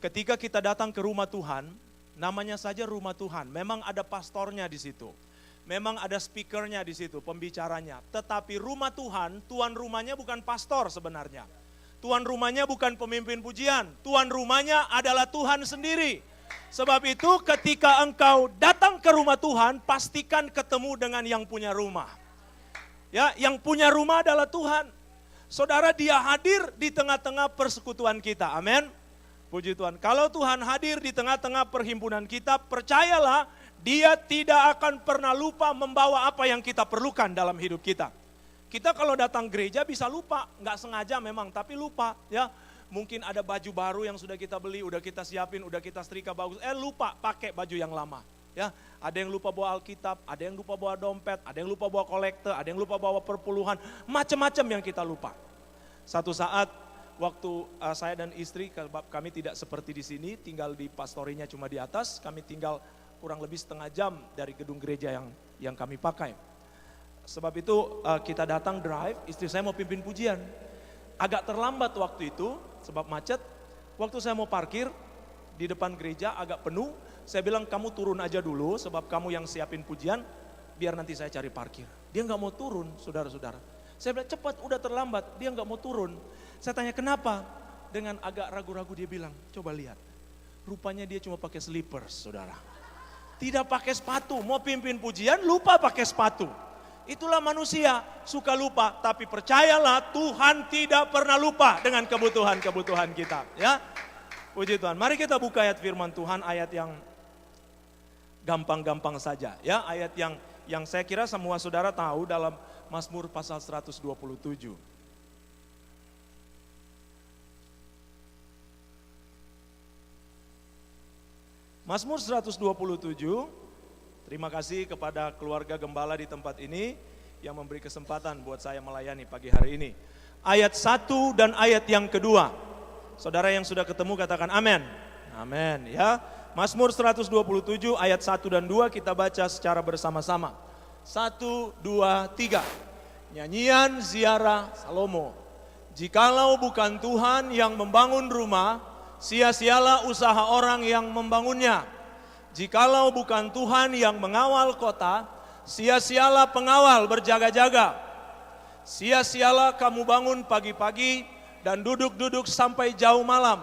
ketika kita datang ke rumah Tuhan, namanya saja rumah Tuhan, memang ada pastornya di situ. Memang ada speakernya di situ, pembicaranya. Tetapi rumah Tuhan, tuan rumahnya bukan pastor sebenarnya. Tuan rumahnya bukan pemimpin pujian. Tuan rumahnya adalah Tuhan sendiri. Sebab itu ketika engkau datang ke rumah Tuhan, pastikan ketemu dengan yang punya rumah. Ya, yang punya rumah adalah Tuhan. Saudara, dia hadir di tengah-tengah persekutuan kita. Amin. Puji Tuhan. Kalau Tuhan hadir di tengah-tengah perhimpunan kita, percayalah, Dia tidak akan pernah lupa membawa apa yang kita perlukan dalam hidup kita. Kita kalau datang gereja bisa lupa, nggak sengaja memang, tapi lupa ya. Mungkin ada baju baru yang sudah kita beli, udah kita siapin, udah kita setrika bagus, lupa pakai baju yang lama. Ya, ada yang lupa bawa Alkitab, ada yang lupa bawa dompet, ada yang lupa bawa kolektor, ada yang lupa bawa perpuluhan, macam-macam yang kita lupa. Satu saat waktu saya dan istri, kami tidak seperti di sini, tinggal di pastorinya cuma di atas, kami tinggal kurang lebih setengah jam dari gedung gereja yang kami pakai. Sebab itu kita datang drive, istri saya mau pimpin pujian. Agak terlambat waktu itu, sebab macet. Waktu saya mau parkir di depan gereja agak penuh, saya bilang kamu turun aja dulu sebab kamu yang siapin pujian, biar nanti saya cari parkir. Dia nggak mau turun, saudara-saudara. Saya bilang cepat, udah terlambat, dia nggak mau turun. Saya tanya kenapa? Dengan agak ragu-ragu dia bilang, coba lihat. Rupanya dia cuma pakai slippers, saudara. Tidak pakai sepatu, mau pimpin pujian lupa pakai sepatu. Itulah manusia, suka lupa, tapi percayalah Tuhan tidak pernah lupa dengan kebutuhan-kebutuhan kita. Ya, puji Tuhan. Mari kita buka ayat firman Tuhan, ayat yang gampang-gampang saja. Ya, ayat yang saya kira semua saudara tahu dalam Mazmur pasal 127. Mazmur 127, terima kasih kepada keluarga gembala di tempat ini yang memberi kesempatan buat saya melayani pagi hari ini. Ayat 1 dan ayat yang kedua. Saudara yang sudah ketemu katakan amin. Amin ya. Mazmur 127 ayat 1 dan 2 kita baca secara bersama-sama. 1, 2, 3. Nyanyian ziarah Salomo. Jikalau bukan Tuhan yang membangun rumah, sia-sialah usaha orang yang membangunnya. Jikalau bukan Tuhan yang mengawal kota, sia-sialah pengawal berjaga-jaga. Sia-sialah kamu bangun pagi-pagi dan duduk-duduk sampai jauh malam.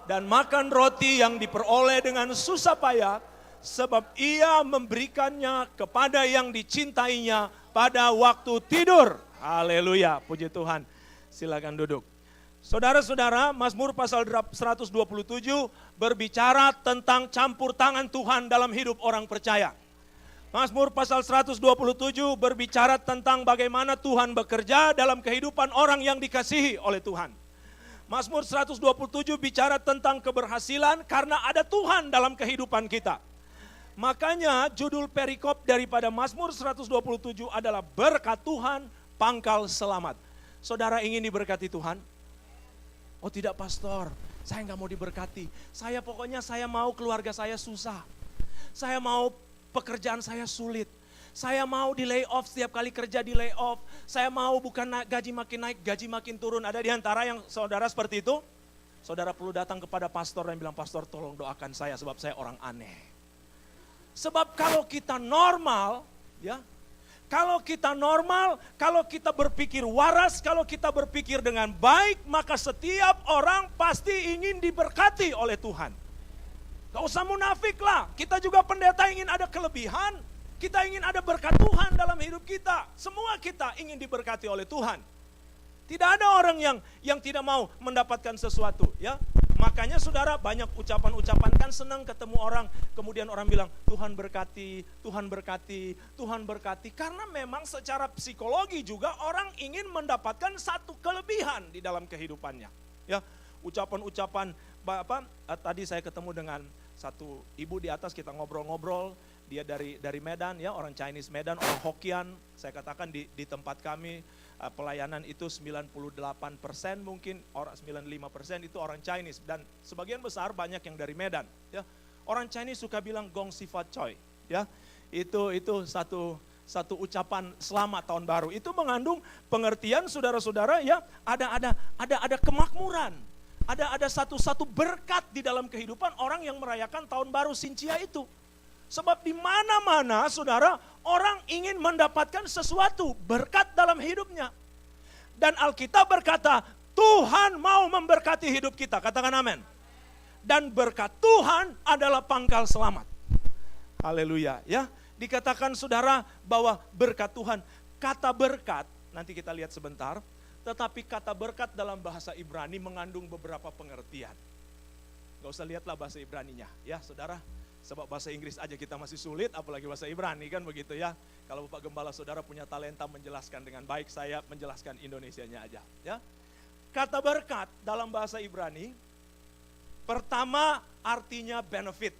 Dan makan roti yang diperoleh dengan susah payah, sebab ia memberikannya kepada yang dicintainya pada waktu tidur. Haleluya, puji Tuhan. Silakan duduk. Saudara-saudara, Mazmur pasal 127 berbicara tentang campur tangan Tuhan dalam hidup orang percaya. Mazmur pasal 127 berbicara tentang bagaimana Tuhan bekerja dalam kehidupan orang yang dikasihi oleh Tuhan. Mazmur 127 bicara tentang keberhasilan karena ada Tuhan dalam kehidupan kita. Makanya judul perikop daripada Mazmur 127 adalah berkat Tuhan, pangkal selamat. Saudara ingin diberkati Tuhan? Oh tidak pastor, saya nggak mau diberkati. Pokoknya saya mau keluarga saya susah. Saya mau pekerjaan saya sulit. Saya mau di lay off, setiap kali kerja di lay off. Saya mau bukan gaji makin naik, gaji makin turun. Ada di antara yang saudara seperti itu? Saudara perlu datang kepada pastor dan bilang, pastor tolong doakan saya sebab saya orang aneh. Sebab kalau kita normal, ya, kalau kita berpikir waras, kalau kita berpikir dengan baik, maka setiap orang pasti ingin diberkati oleh Tuhan. Gak usah munafik lah, kita juga pendeta ingin ada kelebihan, kita ingin ada berkat Tuhan dalam hidup kita. Semua kita ingin diberkati oleh Tuhan. Tidak ada orang yang tidak mau mendapatkan sesuatu, ya. Makanya saudara banyak ucapan-ucapan, kan senang ketemu orang, kemudian orang bilang Tuhan berkati, Tuhan berkati, Tuhan berkati. Karena memang secara psikologi juga orang ingin mendapatkan satu kelebihan di dalam kehidupannya. Ya, ucapan-ucapan tadi saya ketemu dengan satu ibu di atas, kita ngobrol-ngobrol, dia dari Medan, ya, orang Chinese Medan, orang Hokkien. Saya katakan di tempat kami pelayanan itu 98% mungkin, orang 95% itu orang Chinese, dan sebagian besar banyak yang dari Medan, ya. Orang Chinese suka bilang gong sifat coy, ya. Itu satu ucapan selamat tahun baru. Itu mengandung pengertian saudara-saudara, ya, ada kemakmuran. Ada satu berkat di dalam kehidupan orang yang merayakan tahun baru Sintia itu. Sebab di mana-mana saudara, orang ingin mendapatkan sesuatu, berkat dalam hidupnya. Dan Alkitab berkata, Tuhan mau memberkati hidup kita, katakan amin. Dan berkat Tuhan adalah pangkal selamat. Haleluya, ya. Dikatakan saudara bahwa berkat Tuhan, kata berkat, nanti kita lihat sebentar, tetapi kata berkat dalam bahasa Ibrani mengandung beberapa pengertian. Gak usah lihatlah bahasa Ibraninya, ya saudara. Sebab bahasa Inggris aja kita masih sulit, apalagi bahasa Ibrani kan begitu ya. Kalau Bapak Gembala saudara punya talenta menjelaskan dengan baik, saya menjelaskan Indonesianya aja. Ya. Kata berkat dalam bahasa Ibrani, pertama artinya benefit.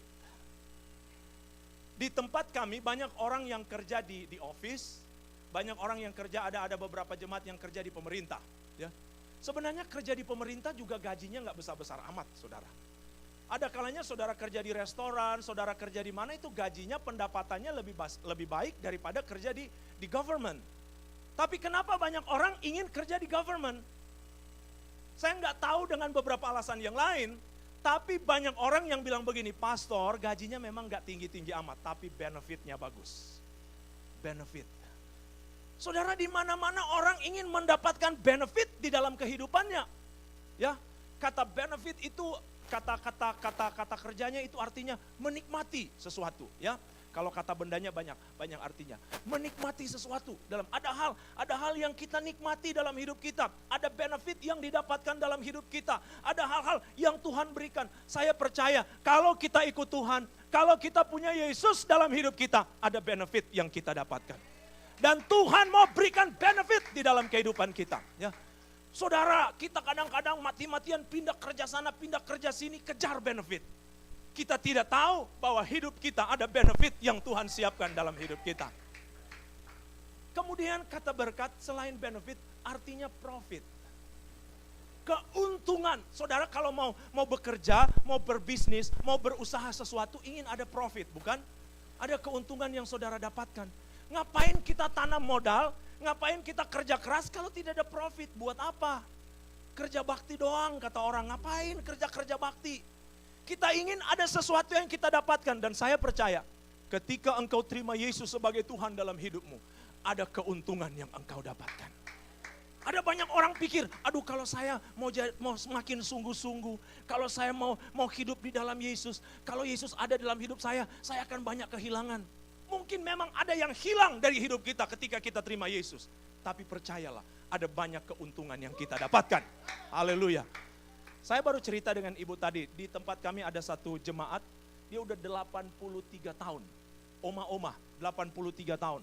Di tempat kami banyak orang yang kerja di office, banyak orang yang kerja, ada beberapa jemaat yang kerja di pemerintah. Ya. Sebenarnya kerja di pemerintah juga gajinya nggak besar-besar amat, saudara. Ada kalanya saudara kerja di restoran, saudara kerja di mana itu gajinya, pendapatannya lebih baik daripada kerja di government. Tapi kenapa banyak orang ingin kerja di government? Saya nggak tahu dengan beberapa alasan yang lain, tapi banyak orang yang bilang begini, pastor gajinya memang nggak tinggi-tinggi amat, tapi benefitnya bagus. Benefit. Saudara, di mana-mana orang ingin mendapatkan benefit di dalam kehidupannya. Ya, kata benefit itu kata kerjanya itu artinya menikmati sesuatu, ya. Kalau kata bendanya banyak artinya. Menikmati sesuatu dalam ada hal yang kita nikmati dalam hidup kita, ada benefit yang didapatkan dalam hidup kita, ada hal-hal yang Tuhan berikan. Saya percaya kalau kita ikut Tuhan, kalau kita punya Yesus dalam hidup kita, ada benefit yang kita dapatkan. Dan Tuhan mau berikan benefit di dalam kehidupan kita, ya. Saudara, kita kadang-kadang mati-matian pindah kerja sana, pindah kerja sini, kejar benefit. Kita tidak tahu bahwa hidup kita ada benefit yang Tuhan siapkan dalam hidup kita. Kemudian kata berkat selain benefit artinya profit. Keuntungan. Saudara kalau mau bekerja, mau berbisnis, mau berusaha sesuatu, ingin ada profit, bukan? Ada keuntungan yang saudara dapatkan. Ngapain kita tanam modal? Ngapain kita kerja keras kalau tidak ada profit? Buat apa? Kerja bakti doang kata orang. Ngapain kerja bakti? Kita ingin ada sesuatu yang kita dapatkan. Dan saya percaya ketika engkau terima Yesus sebagai Tuhan dalam hidupmu, ada keuntungan yang engkau dapatkan. Ada banyak orang pikir, aduh kalau saya mau semakin sungguh-sungguh, kalau saya mau hidup di dalam Yesus, kalau Yesus ada dalam hidup saya akan banyak kehilangan. Mungkin memang ada yang hilang dari hidup kita ketika kita terima Yesus. Tapi percayalah, ada banyak keuntungan yang kita dapatkan. Haleluya. Saya baru cerita dengan ibu tadi, di tempat kami ada satu jemaat, dia udah 83 tahun. Oma-oma, 83 tahun.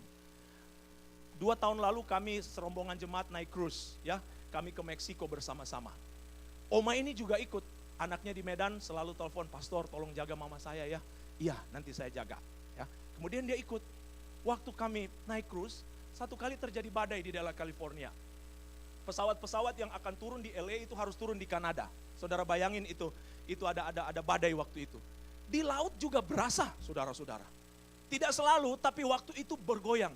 2 tahun lalu kami serombongan jemaat naik cruise, ya. Kami ke Meksiko bersama-sama. Oma ini juga ikut, anaknya di Medan selalu telepon, pastor tolong jaga mama saya ya. Iya, nanti saya jaga. Ya. Kemudian dia ikut. Waktu kami naik cruise, satu kali terjadi badai di daerah California. Pesawat-pesawat yang akan turun di LA itu harus turun di Kanada. Saudara bayangin itu ada badai waktu itu. Di laut juga berasa, saudara-saudara. Tidak selalu, tapi waktu itu bergoyang.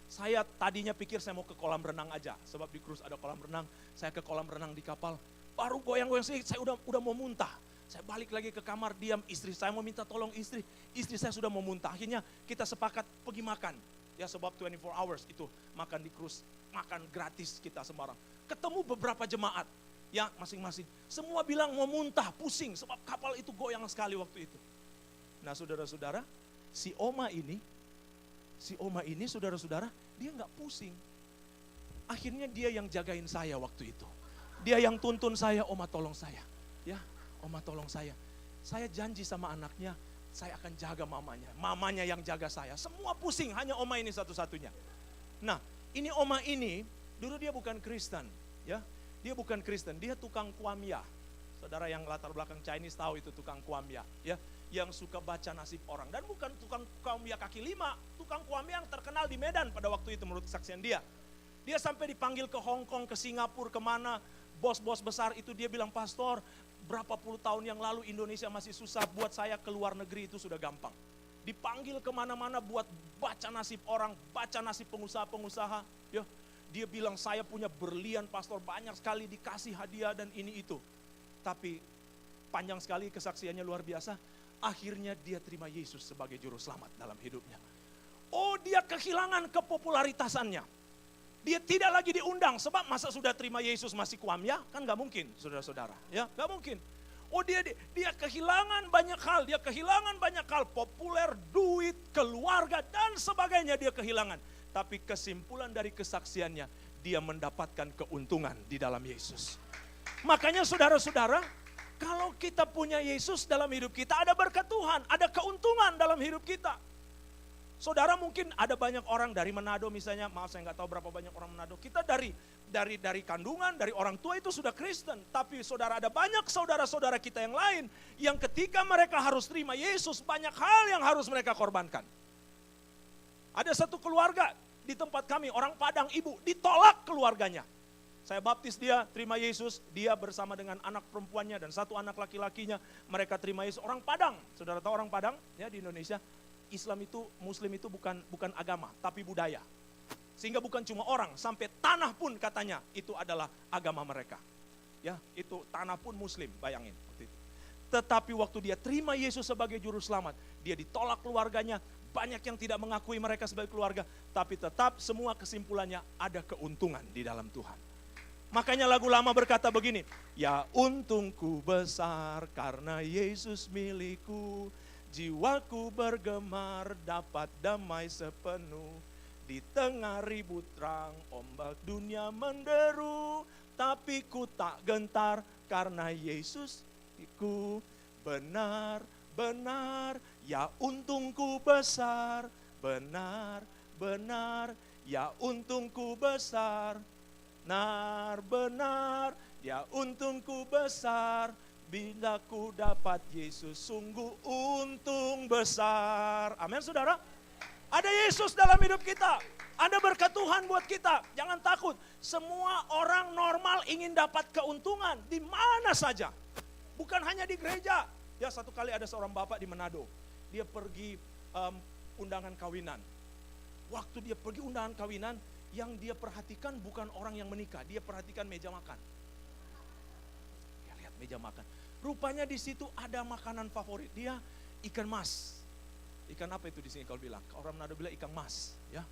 Saya tadinya pikir saya mau ke kolam renang aja, sebab di cruise ada kolam renang. Saya ke kolam renang di kapal, baru goyang-goyang sedikit, saya udah mau muntah. Saya balik lagi ke kamar, diam, istri saya mau minta tolong istri saya sudah mau muntah. Akhirnya kita sepakat pergi makan. Ya sebab 24 hours itu makan di cruise, makan gratis kita sembarang. Ketemu beberapa jemaat, ya masing-masing. Semua bilang mau muntah, pusing, sebab kapal itu goyang sekali waktu itu. Nah saudara-saudara, si oma ini saudara-saudara, dia nggak pusing. Akhirnya dia yang jagain saya waktu itu. Dia yang tuntun saya, oma tolong saya. Ya. Oma tolong saya janji sama anaknya, saya akan jaga mamanya yang jaga saya. Semua pusing, hanya oma ini satu-satunya. Nah, ini oma ini, dulu dia bukan Kristen, ya. Dia bukan Kristen, dia tukang kuamya. Saudara yang latar belakang Chinese tahu itu tukang kuamya, ya. Yang suka baca nasib orang. Dan bukan tukang kuamya kaki lima, tukang kuamya yang terkenal di Medan pada waktu itu menurut kesaksian dia. Dia sampai dipanggil ke Hong Kong, ke Singapura, kemana. Bos-bos besar itu dia bilang, pastor, berapa puluh tahun yang lalu Indonesia masih susah, buat saya ke luar negeri itu sudah gampang. Dipanggil kemana-mana buat baca nasib orang, baca nasib pengusaha-pengusaha. Ya, dia bilang saya punya berlian pastor banyak sekali dikasih hadiah dan ini itu. Tapi panjang sekali kesaksiannya, luar biasa. Akhirnya dia terima Yesus sebagai juru selamat dalam hidupnya. Oh, dia kehilangan kepopularitasannya. Dia tidak lagi diundang, sebab masa sudah terima Yesus masih kuam ya? Kan gak mungkin, saudara-saudara. Ya, gak mungkin. Oh, dia kehilangan banyak hal. Dia kehilangan banyak hal, populer, duit, keluarga, dan sebagainya dia kehilangan. Tapi kesimpulan dari kesaksiannya, dia mendapatkan keuntungan di dalam Yesus. Makanya saudara-saudara, kalau kita punya Yesus dalam hidup kita, ada berkat Tuhan, ada keuntungan dalam hidup kita. Saudara, mungkin ada banyak orang dari Manado misalnya, maaf saya nggak tahu berapa banyak orang Manado. Kita dari kandungan, dari orang tua itu sudah Kristen. Tapi saudara, ada banyak saudara-saudara kita yang lain, yang ketika mereka harus terima Yesus, banyak hal yang harus mereka korbankan. Ada satu keluarga di tempat kami, orang Padang, ibu, ditolak keluarganya. Saya baptis dia, terima Yesus, dia bersama dengan anak perempuannya dan satu anak laki-lakinya, mereka terima Yesus. Orang Padang, saudara tahu orang Padang ya di Indonesia, Islam itu, Muslim itu bukan agama, tapi budaya. Sehingga bukan cuma orang, sampai tanah pun katanya itu adalah agama mereka. Ya, itu tanah pun Muslim, bayangin. Tetapi waktu dia terima Yesus sebagai juru selamat, dia ditolak keluarganya, banyak yang tidak mengakui mereka sebagai keluarga, tapi tetap semua kesimpulannya ada keuntungan di dalam Tuhan. Makanya lagu lama berkata begini, ya untungku besar karena Yesus milikku, jiwaku bergemar dapat damai sepenuh, di tengah ribut terang ombak dunia menderu, tapi ku tak gentar karena Yesus ku benar, ya untungku besar, benar, ya untungku besar, benar, ya untungku besar, bila ku dapat Yesus sungguh untung besar. Amin saudara. Ada Yesus dalam hidup kita, ada berkat Tuhan buat kita. Jangan takut, semua orang normal ingin dapat keuntungan di mana saja. Bukan hanya di gereja. Ya, satu kali ada seorang bapak di Manado, dia pergi undangan kawinan. Waktu dia pergi undangan kawinan, yang dia perhatikan bukan orang yang menikah, dia perhatikan meja makan. Dia lihat meja makan. Rupanya di situ ada makanan favorit dia, ikan mas. Ikan apa itu di sini kalau bilang? Orang Manado bilang ikan mas, ya.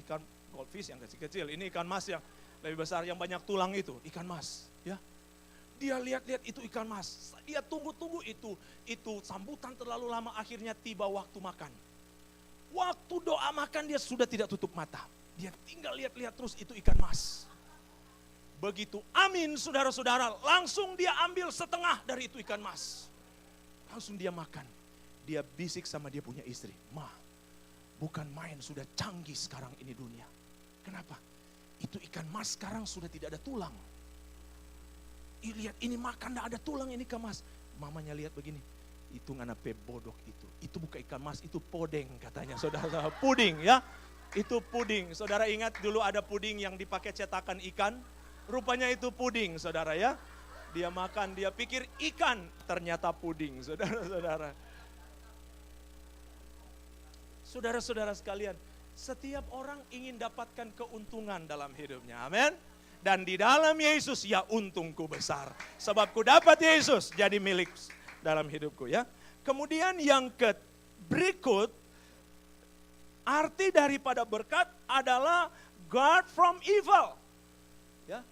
Ikan goldfish yang kecil-kecil. Ini ikan mas yang lebih besar, yang banyak tulang itu, ikan mas, ya. Dia lihat-lihat itu ikan mas. Dia tunggu-tunggu itu sambutan terlalu lama, akhirnya tiba waktu makan. Waktu doa makan dia sudah tidak tutup mata. Dia tinggal lihat-lihat terus itu ikan mas. Begitu amin saudara-saudara, langsung dia ambil setengah dari itu ikan mas. Langsung dia makan. Dia bisik sama dia punya istri, "Ma, bukan main, sudah canggih sekarang ini dunia. Kenapa? Itu ikan mas sekarang sudah tidak ada tulang. Lihat ini makan tidak ada tulang ini ikan mas." Mamanya lihat begini, itu nganape bodok itu bukan ikan mas, itu podeng katanya saudara, puding ya. Itu puding, saudara ingat dulu ada puding yang dipakai cetakan ikan, rupanya itu puding saudara ya. Dia makan, dia pikir ikan, ternyata puding saudara-saudara. Saudara-saudara sekalian, setiap orang ingin dapatkan keuntungan dalam hidupnya, amin. Dan di dalam Yesus, ya untungku besar. Sebab ku dapat Yesus jadi milik dalam hidupku ya. Kemudian yang berikut, arti daripada berkat adalah guard from evil. Ya.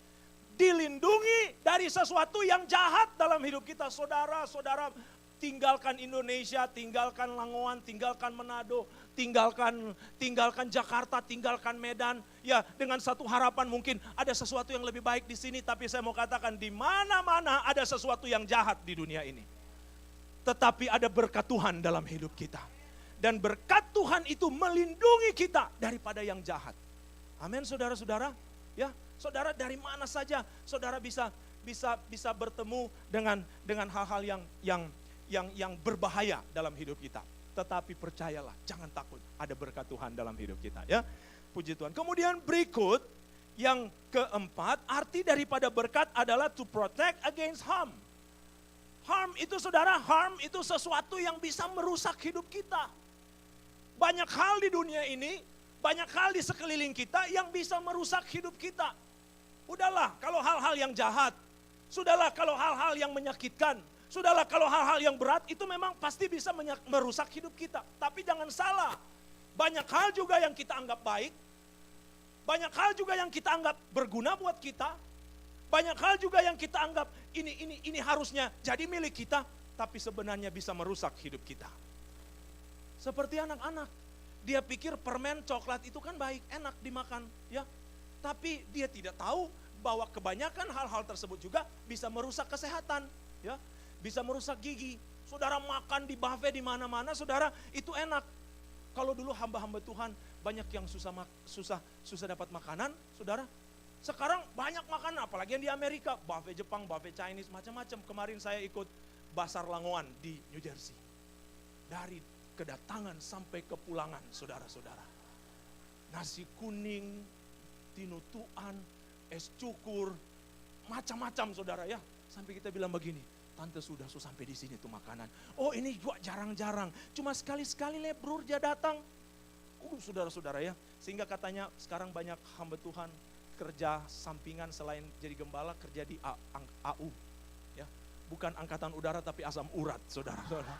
Dilindungi dari sesuatu yang jahat dalam hidup kita. Saudara-saudara, tinggalkan Indonesia, tinggalkan Langowan, tinggalkan Manado, tinggalkan Jakarta, tinggalkan Medan. Ya, dengan satu harapan mungkin ada sesuatu yang lebih baik di sini, tapi saya mau katakan di mana-mana ada sesuatu yang jahat di dunia ini. Tetapi ada berkat Tuhan dalam hidup kita. Dan berkat Tuhan itu melindungi kita daripada yang jahat. Amin saudara-saudara. Ya, saudara dari mana saja saudara bisa bertemu dengan hal-hal yang berbahaya dalam hidup kita. Tetapi percayalah, jangan takut, ada berkat Tuhan dalam hidup kita ya. Puji Tuhan. Kemudian berikut yang keempat, arti daripada berkat adalah to protect against harm. Harm itu saudara, harm itu sesuatu yang bisa merusak hidup kita. Banyak hal di dunia ini, banyak hal di sekeliling kita yang bisa merusak hidup kita. Udahlah kalau hal-hal yang jahat, sudahlah kalau hal-hal yang menyakitkan, sudahlah kalau hal-hal yang berat itu memang pasti bisa merusak hidup kita. Tapi jangan salah, banyak hal juga yang kita anggap baik, banyak hal juga yang kita anggap berguna buat kita, banyak hal juga yang kita anggap ini harusnya jadi milik kita, tapi sebenarnya bisa merusak hidup kita. Seperti anak-anak, dia pikir permen coklat itu kan baik, enak dimakan, ya. Tapi dia tidak tahu bahwa kebanyakan hal-hal tersebut juga bisa merusak kesehatan, ya, bisa merusak gigi. Saudara makan di buffet di mana-mana, saudara itu enak. Kalau dulu hamba-hamba Tuhan banyak yang susah dapat makanan, saudara. Sekarang banyak makanan, apalagi yang di Amerika, buffet Jepang, buffet Chinese, macam-macam. Kemarin saya ikut Pasar Langoan di New Jersey. Dari kedatangan sampai kepulangan, saudara-saudara. Nasi kuning, tinutuan, es cukur, macam-macam saudara ya. Sampai kita bilang begini, tante sudah sampai di sini tuh makanan. Oh ini juga jarang-jarang, cuma sekali-sekali lebrur dia datang. Saudara-saudara ya. Sehingga katanya sekarang banyak hamba Tuhan kerja sampingan selain jadi gembala, kerja di AU. Ya, bukan angkatan udara tapi asam urat, saudara-saudara.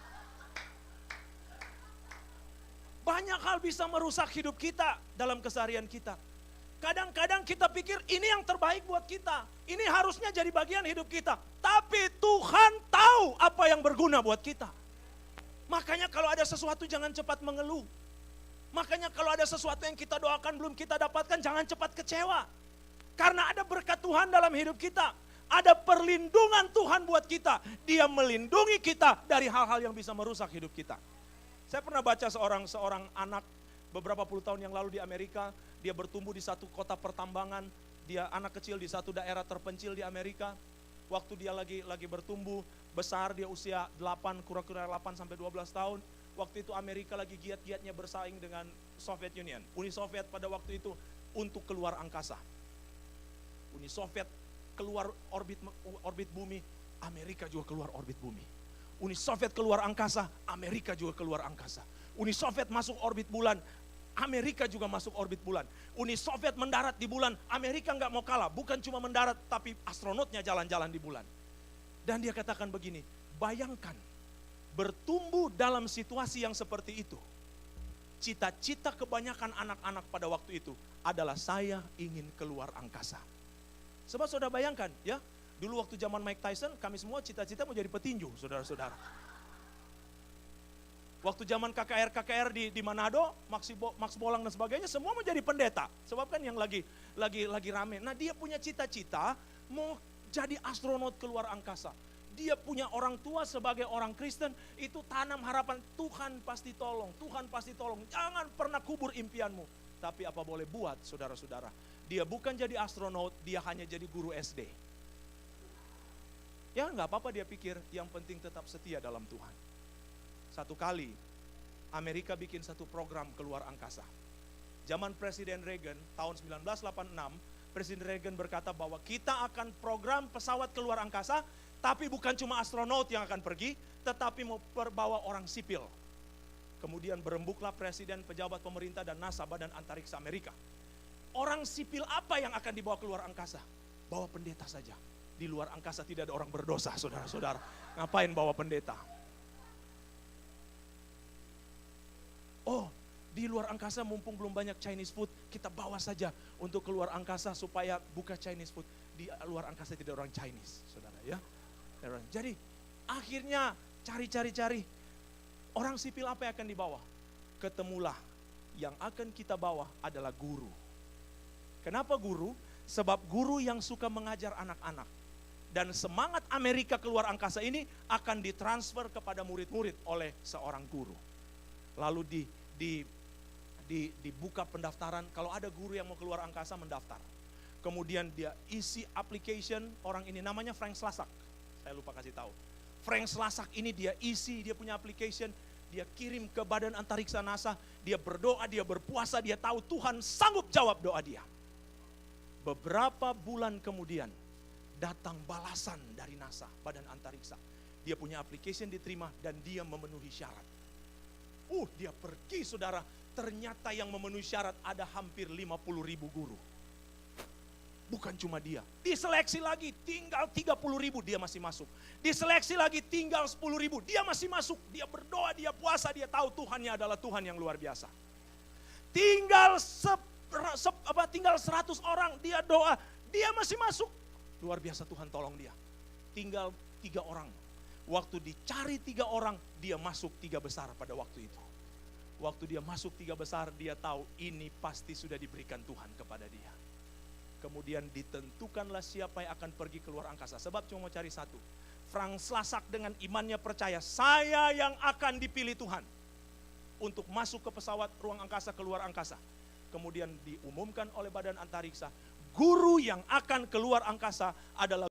Banyak hal bisa merusak hidup kita dalam keseharian kita. Kadang-kadang kita pikir ini yang terbaik buat kita. Ini harusnya jadi bagian hidup kita. Tapi Tuhan tahu apa yang berguna buat kita. Makanya kalau ada sesuatu jangan cepat mengeluh. Makanya kalau ada sesuatu yang kita doakan belum kita dapatkan, jangan cepat kecewa. Karena ada berkat Tuhan dalam hidup kita. Ada perlindungan Tuhan buat kita. Dia melindungi kita dari hal-hal yang bisa merusak hidup kita. Saya pernah baca seorang anak beberapa puluh tahun yang lalu di Amerika. Dia bertumbuh di satu kota pertambangan. Dia anak kecil di satu daerah terpencil di Amerika. Waktu dia lagi bertumbuh besar, dia usia 8, kira-kira 8 sampai 12 tahun. Waktu itu Amerika lagi giat-giatnya bersaing dengan Soviet Union. Uni Soviet pada waktu itu untuk keluar angkasa. Uni Soviet keluar orbit bumi, Amerika juga keluar orbit bumi. Uni Soviet keluar angkasa, Amerika juga keluar angkasa. Uni Soviet masuk orbit bulan, Amerika juga masuk orbit bulan. Uni Soviet mendarat di bulan, Amerika nggak mau kalah. Bukan cuma mendarat, tapi astronotnya jalan-jalan di bulan. Dan dia katakan begini, bayangkan bertumbuh dalam situasi yang seperti itu. Cita-cita kebanyakan anak-anak pada waktu itu adalah saya ingin keluar angkasa. Sebab saudara bayangkan ya, dulu waktu zaman Mike Tyson, kami semua cita-cita mau jadi petinju, saudara-saudara. Waktu zaman KKR di Manado, Max Bolang dan sebagainya, semua mau jadi pendeta. Sebab kan yang lagi rame. Nah dia punya cita-cita mau jadi astronot keluar angkasa. Dia punya orang tua sebagai orang Kristen, itu tanam harapan, Tuhan pasti tolong, Tuhan pasti tolong. Jangan pernah kubur impianmu. Tapi apa boleh buat saudara-saudara, dia bukan jadi astronot, dia hanya jadi guru SD. Ya nggak apa-apa dia pikir, yang penting tetap setia dalam Tuhan. Satu kali Amerika bikin satu program keluar angkasa. Zaman Presiden Reagan tahun 1986, Presiden Reagan berkata bahwa kita akan program pesawat keluar angkasa, tapi bukan cuma astronot yang akan pergi, tetapi mau perbawa orang sipil. Kemudian berembuklah Presiden, pejabat pemerintah dan NASA, Badan Antariksa Amerika. Orang sipil apa yang akan dibawa keluar angkasa? Bawa pendeta saja. Di luar angkasa tidak ada orang berdosa, saudara-saudara. Ngapain bawa pendeta? Oh, di luar angkasa mumpung belum banyak Chinese food, kita bawa saja untuk keluar angkasa supaya buka Chinese food. Di luar angkasa tidak ada orang Chinese, saudara ya. Jadi akhirnya cari. Orang sipil apa yang akan dibawa? Ketemulah yang akan kita bawa adalah guru. Kenapa guru? Sebab guru yang suka mengajar anak-anak. Dan semangat Amerika keluar angkasa ini akan ditransfer kepada murid-murid oleh seorang guru. Lalu dibuka pendaftaran, kalau ada guru yang mau keluar angkasa mendaftar. Kemudian dia isi application, orang ini namanya Frank Slasak. Saya lupa kasih tahu. Frank Slasak ini dia isi, dia punya application, dia kirim ke Badan Antariksa NASA, dia berdoa, dia berpuasa, dia tahu Tuhan sanggup jawab doa dia. Beberapa bulan kemudian datang balasan dari NASA, Badan Antariksa. Dia punya application diterima dan dia memenuhi syarat. Dia pergi saudara, ternyata yang memenuhi syarat ada hampir 50.000 guru. Bukan cuma dia. Diseleksi lagi tinggal 30.000 dia masih masuk. Diseleksi lagi tinggal 10.000 dia masih masuk. Dia berdoa, dia puasa, dia tahu Tuhannya adalah Tuhan yang luar biasa. Tinggal 100 orang dia doa, dia masih masuk. Luar biasa Tuhan tolong dia. Tinggal 3 orang. Waktu dicari 3 orang, dia masuk 3 besar pada waktu itu. Waktu dia masuk 3 besar, dia tahu ini pasti sudah diberikan Tuhan kepada dia. Kemudian ditentukanlah siapa yang akan pergi keluar angkasa. Sebab cuma mau cari satu. Frank Slasak dengan imannya percaya, saya yang akan dipilih Tuhan untuk masuk ke pesawat ruang angkasa, keluar angkasa. Kemudian diumumkan oleh Badan Antariksa, guru yang akan keluar angkasa adalah